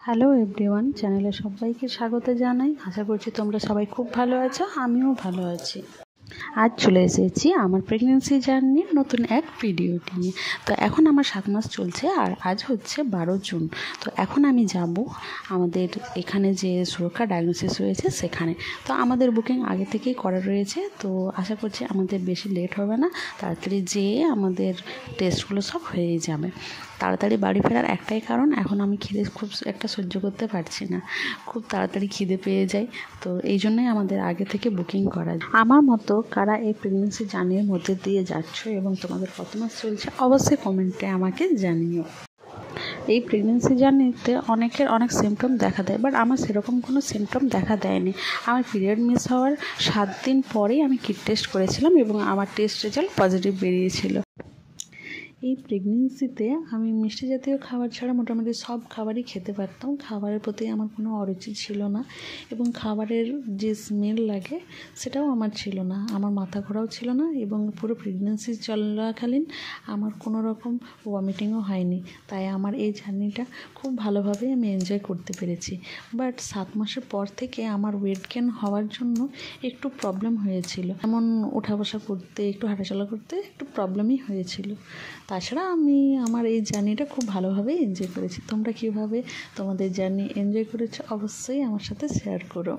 Hello everyone, চ্যানেলে সবাইকে স্বাগত জানাই। আশা করছি তোমরা সবাই খুব ভালো আছো, আমিও ভালো আছি। আজ চলে এসেছি আমার প্রেগনেন্সি জার্নির নতুন এক ভিডিওটি নিয়ে। তো এখন আমার 7 মাস চলছে আর আজ হচ্ছে 12 জুন। তো এখন আমি যাব আমাদের এখানে যে সুরক্ষা ডায়াগনোসিস রয়েছে সেখানে। তো আমাদের বুকিং আগে থেকেই করা রয়েছে, তো আশা করছি আমাদের বেশি লেট হবে না, তাড়াতাড়ি যেয়ে আমাদের টেস্টগুলো সব হয়েই যাবে। তাড়াতাড়ি বাড়ি ফেরার একটাই কারণ, এখন আমি খিদে খুব একটা সহ্য করতে পারছি না, খুব তাড়াতাড়ি খিদে পেয়ে যাই। তো এই জন্যই আমাদের আগে থেকে বুকিং করা। আমার মতো কারা এই প্রেগনেন্সি জার্নির মধ্যে দিয়ে যাচ্ছ এবং তোমাদের কত মাস চলছে অবশ্যই কমেন্টে আমাকে জানিও। এই প্রেগনেন্সি জার্নিতে অনেকের অনেক সিমটম দেখা দেয়, বাট আমার সেরকম কোনো সিমটম দেখা দেয়নি। আমার পিরিয়ড মিস হওয়ার 7 দিন পরেই আমি কিট টেস্ট করেছিলাম এবং আমার টেস্ট রেজাল্ট পজিটিভ বেরিয়েছিল। এই প্রেগনেন্সিতে আমি মিষ্টি জাতীয় খাবার ছাড়া মোটামুটি সব খাবারই খেতে পারতাম। খাবারের প্রতি আমার কোনো অরুচি ছিল না এবং খাবারের যে স্মেল লাগে সেটাও আমার ছিল না। আমার মাথা ঘোরাও ছিল না এবং পুরো প্রেগনেন্সি চলাকালীন আমার কোনো রকম ভমিটিংও হয়নি। তাই আমার এই জার্নিটা খুব ভালোভাবে আমি এনজয় করতে পেরেছি। বাট 7 মাসের পর থেকে আমার ওয়েট গেইন হওয়ার জন্য একটু প্রবলেম হয়েছিল, যেমন ওঠা বসা করতে, একটু হাঁটাচলা করতে একটু প্রবলেমই হয়েছিল। তাছাড়া আমি আমার এই জার্নিটা খুব ভালোভাবে এনজয় করেছি। তোমরা কীভাবে তোমাদের জার্নি এনজয় করেছো অবশ্যই আমার সাথে শেয়ার করো।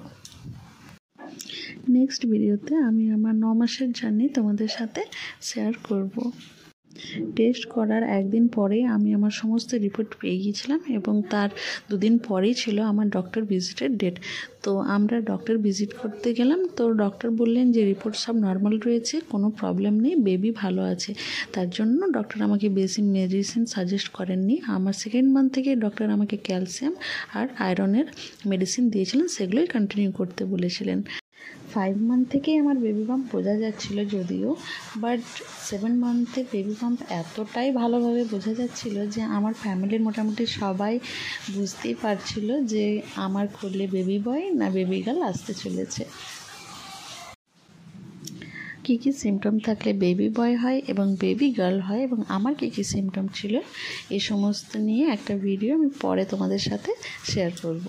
নেক্সট ভিডিওতে আমি আমার 9 মাসের জার্নি তোমাদের সাথে শেয়ার করব। টেস্ট করার একদিন পরেই আমি আমার সমস্ত রিপোর্ট পেয়ে গিয়েছিলাম এবং তার 2 দিন পরেই ছিল আমার ডক্টর ভিজিটের ডেট। তো আমরা ডক্টর ভিজিট করতে গেলাম, তো ডক্টর বললেন যে রিপোর্ট সব নর্মাল রয়েছে, কোনো প্রবলেম নেই, বেবি ভালো আছে। তার জন্য ডক্টর আমাকে বেশি মেডিসিন সাজেস্ট করেননি। আমার সেকেন্ড মান্থ থেকে ডক্টর আমাকে ক্যালসিয়াম আর আয়রনের মেডিসিন দিয়েছিলেন, সেগুলোই কন্টিনিউ করতে বলেছিলেন। 5 মান্থ থেকেই আমার বেবি বাম্প বোঝা যাচ্ছিলো যদিও, বাট 7 মান্থে বেবি বাম্প এতটাই ভালোভাবে বোঝা যাচ্ছিলো যে আমার ফ্যামিলির মোটামুটি সবাই বুঝতেই পারছিল যে আমার কোলে বেবি বয় না বেবি গার্ল আসতে চলেছে। কী কী সিমটম থাকলে বেবি বয় হয় এবং বেবি গার্ল হয় এবং আমার কী কী সিমটম ছিল এই সমস্ত নিয়ে একটা ভিডিও আমি পরে তোমাদের সাথে শেয়ার করব।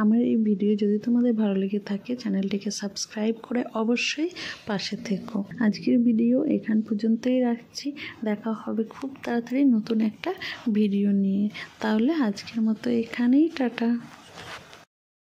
আমার এই ভিডিও যদি তোমাদের ভালো লেগে থাকে চ্যানেলটিকে সাবস্ক্রাইব করে অবশ্যই পাশে থেকো। আজকের ভিডিও এখান পর্যন্তই রাখছি, দেখা হবে খুব তাড়াতাড়ি নতুন একটা ভিডিও নিয়ে। তাহলে আজকের মতো এখানেই টাটা।